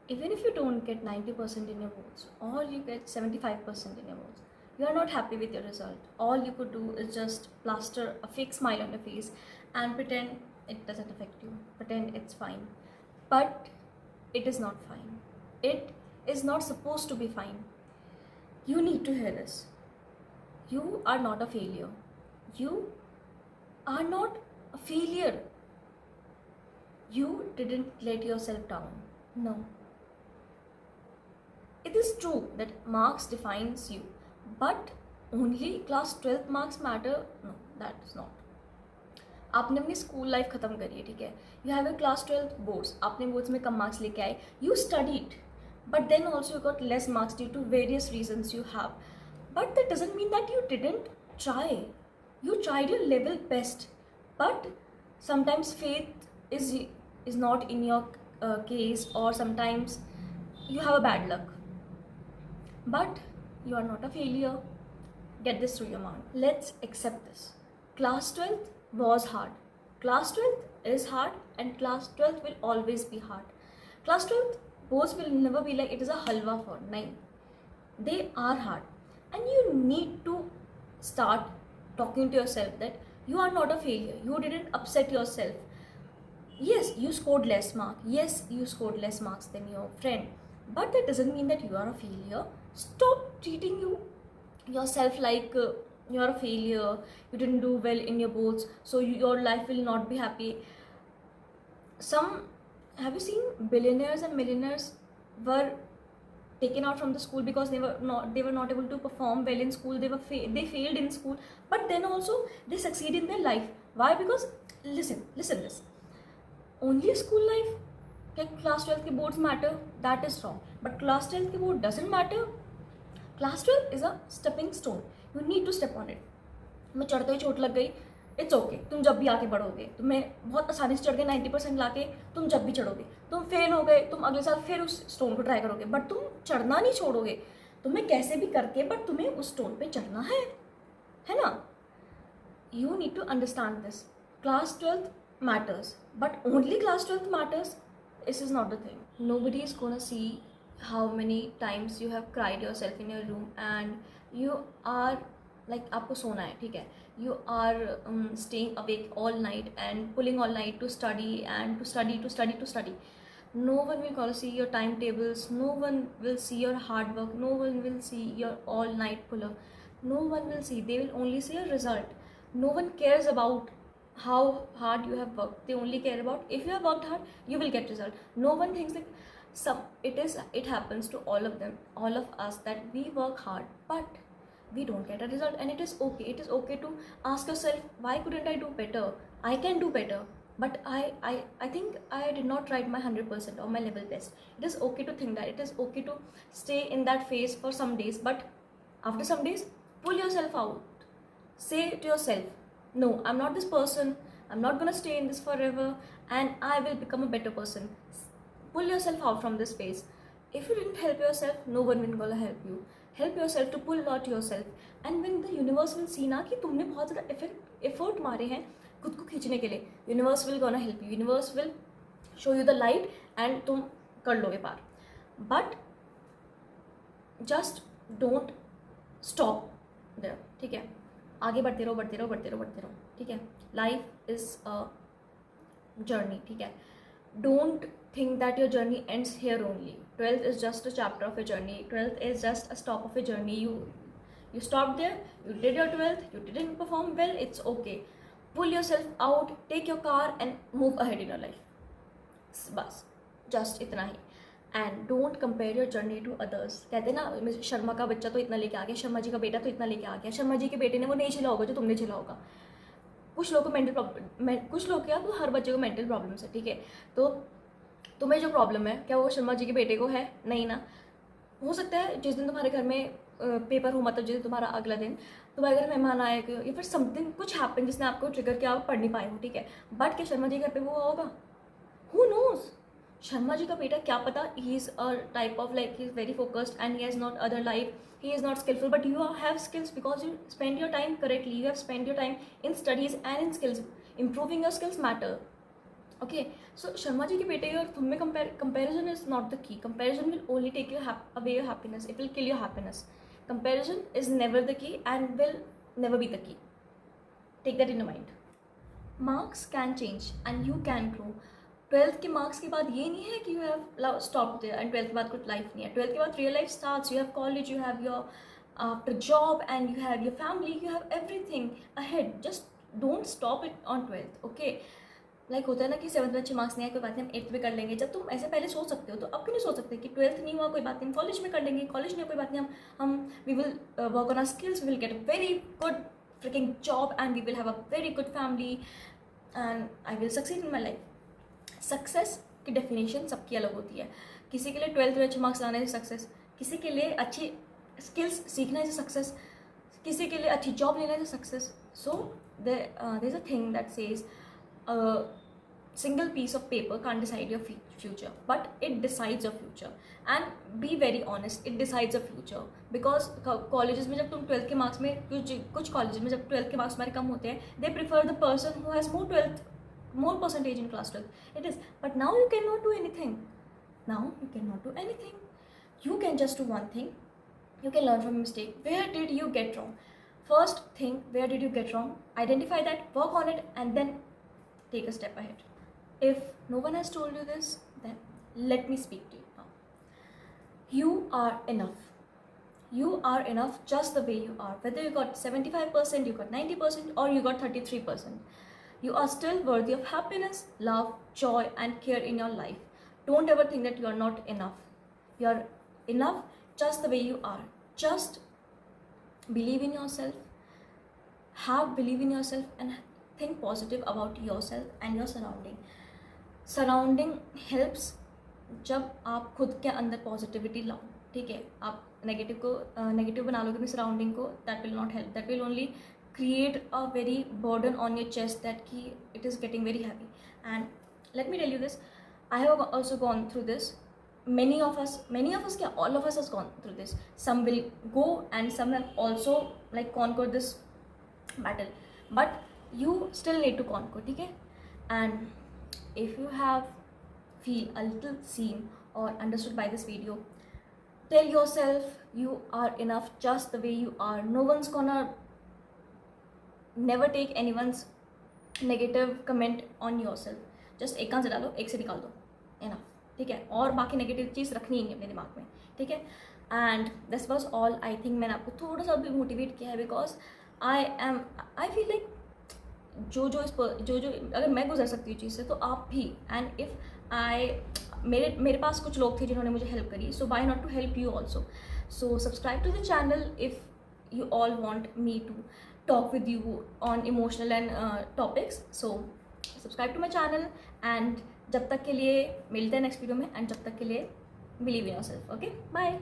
Even if you don't get 90% in your boards or you get 75% in your boards, you are not happy with your result. All you could do is just plaster a fake smile on your face and pretend it doesn't affect you, pretend it's fine. But it is not fine. It is not supposed to be fine. You need to hear this. You are not a failure. You are not a failure. You didn't let yourself down. No. It is true that marks defines you, but only class 12th marks matter? No, that is not. आपने अपनी school life खत्म करी है, ठीक है, you have a class 12th boards, आपने boards में कम marks लेके आए, you studied but then also you got less marks due to various reasons you have, but that doesn't mean that you didn't try. You tried your level best, but sometimes faith is not in your case, or sometimes you have a bad luck, but you are not a failure. Get this through your mind. Let's accept this. Class 12th was hard. Class 12th is hard, and class 12th will always be hard. Class 12th boards will never be like it is a halwa for 9. They are hard, and you need to start talking to yourself that you are not a failure. You didn't upset yourself. Yes, you scored less mark. Yes, you scored less marks than your friend, but that doesn't mean that you are a failure. Stop treating yourself like you are a failure. You didn't do well in your boards, so your life will not be happy. Have you seen billionaires and millionaires were taken out from the school because they were not able to perform well in school. They failed in school, but then also they succeed in their life. Why? Because listen this, only school life can class 12 के boards matter, that is wrong. But class 12 के board doesn't matter. Class 12 is a stepping stone. You need to step on it. मैं चढ़ते ही चोट लग गई, it's okay, तुम जब भी आगे बढ़ोगे, तुम्हें बहुत आसानी से चढ़ गए 90% लाके, तुम जब भी चढ़ोगे, तुम फेल हो गए, तुम अगले साल फिर उस स्टोन को ट्राई करोगे, बट तुम चढ़ना नहीं छोड़ोगे, तुम्हें कैसे भी करके बट तुम्हें उस स्टोन पे चढ़ना है ना. You need to understand this. Class 12th matters, but only class 12th matters. This is not the thing. Nobody is gonna see how many times you have cried yourself in your room and you are like आपको सोना है, ठीक है, you are staying awake all night and pulling all night to study and to study. No one will gonna see your timetables, no one will see your hard work, no one will see your all night puller, no one will see. They will only see your result. No one cares about how hard you have worked. They only care about if you have worked hard, you will get result. No one thinks that it happens to all of them, all of us, that we work hard but we don't get a result, and it is okay. It is okay to ask yourself, why couldn't I do better? I can do better, but I think I did not try my 100% or my level best. It is okay to think that. It is okay to stay in that phase for some days, but after some days, pull yourself out. Say to yourself, no, I'm not this person, I'm not gonna stay in this forever, and I will become a better person. Pull yourself out from this phase. If you didn't help yourself, no one will gonna help you. Help yourself to pull out yourself, and when the universe will see ना कि तुमने बहुत ज़्यादा effort मारे हैं खुद को खींचने के लिए, universe will gonna help you. Universe will show you the light and तुम कर लोगे पार. But just don't stop there, ठीक है, आगे बढ़ते रहो, ठीक है. Life is a journey, ठीक है. Don't think that your journey ends here only. 12th is just a chapter of a journey. 12th is just a stop of a journey. You stopped there, you did your 12th, you didn't perform well, it's okay. Pull yourself out, take your car and move ahead in your life. बस just इतना ही. And don't compare your journey to others. कहते ना, शर्मा का बच्चा तो इतना लेके आ गया, शर्मा जी का बेटा तो इतना लेके आ गया, शर्मा जी के बेटे ने वो नहीं झेला होगा जो तुमने झेला होगा. कुछ लोगों को मेंटल प्रॉब्लम, कुछ लोग क्या, तो हर बच्चे को मेंटल प्रॉब्लम्स है, ठीक है. तो तुम्हें जो प्रॉब्लम है, क्या वो शर्मा जी के बेटे को है? नहीं ना. हो सकता है जिस दिन तुम्हारे घर में पेपर हो, मतलब जिस दिन तुम्हारा अगला दिन तुम्हारे घर मेहमान आए या फिर समथिंग कुछ हैपन जिसने आपको ट्रिगर किया, आप पढ़ नहीं पाए हो, ठीक है, बट क्या शर्मा जी घर पे वो होगा? Who knows? शर्मा जी का बेटा क्या पता, he is a type of like he is very focused and he has not other life, he is not skillful, but you have skills because you spend your time correctly. You have spent your time in studies and in skills. Improving your skills matter. Okay, so Sharma ji के बेटे और तुम में comparison is not the key. Comparison will only take you away your happiness. It will kill your happiness. Comparison is never the key and will never be the key. Take that in your mind. Marks can change and you can grow. 12th के marks के बाद ये नहीं है कि you have stopped there and 12th के बाद कुछ लाइफ नहीं है. 12th के बाद real life starts. You have college, you have your after job, and you have your family, you have everything ahead. Just don't stop it on 12th. Okay, like होता है ना कि 7th में अच्छे मार्क्स नहीं आए, कोई बात नहीं, हम 8th में कर लेंगे. जब तुम ऐसे पहले सोच सकते हो तो अब क्यों नहीं सोच सकते कि 12th नहीं हुआ कोई बात नहीं, हम कॉलेज में कर लेंगे, कॉलेज नहीं हुआ कोई बात नहीं, हम we will work on our skills, we will get a very good freaking job and we will have a very good family and I will succeed in my life. Success की definition सबकी अलग होती है. किसी के लिए 12th में अच्छे मार्क्स लाने से सक्सेस, किसी के लिए अच्छी स्किल्स सीखने से सक्सेस, किसी के लिए अच्छी जॉब लेने से success. So there is a thing that says single piece of paper can't decide your future, but it decides your future. And be very honest, it decides your future. Because colleges में जब तुम 12th के marks में कुछ colleges में जब 12th के marks हमारे कम होते हैं, they prefer the person who has more percentage in class 12. It is, but now you cannot do anything. Now you cannot do anything. You can just do one thing. You can learn from a mistake. Where did you get wrong? First thing, where did you get wrong? Identify that, work on it, and then take a step ahead. If no one has told you this, then let me speak to you now. You are enough. You are enough just the way you are. Whether you got 75%, you got 90%, or you got 33%. You are still worthy of happiness, love, joy, and care in your life. Don't ever think that you are not enough. You are enough just the way you are. Just believe in yourself. Have belief in yourself and think positive about yourself and your surrounding. Surrounding helps जब आप खुद के अंदर positivity लाओ. ठीक है, आप negative बना लोगे अपनी सराउंडिंग को, that will not help. That will only create a very burden on your chest that की it is getting very heavy. And let me tell you this, I have also gone through this. many of us क्या, all of us has gone through this. Some will go and some have also like conquered this battle, but you still need to conquer. ठीक है, and if you have feel a little seen or understood by this video, tell yourself you are enough just the way you are. No one's gonna never take anyone's negative comment on yourself. just एक कान से डालो, एक से निकाल दो, enough. ठीक है, और बाकी नेगेटिव चीज़ रखनी ही नहीं अपने दिमाग में. ठीक है, and this was all. I think मैंने आपको थोड़ा सा भी मोटिवेट किया है बिकॉज आई फील लाइक जो अगर मैं गुजर सकती हूँ चीज़ से तो आप भी. एंड इफ़ मेरे पास कुछ लोग थे जिन्होंने मुझे हेल्प करी, so why not to help you also. So subscribe to the channel if you all want me to talk with you on emotional and topics. So subscribe to my channel and जब तक के लिए मिलते हैं next video में, and जब तक के लिए believe in yourself. Okay, bye.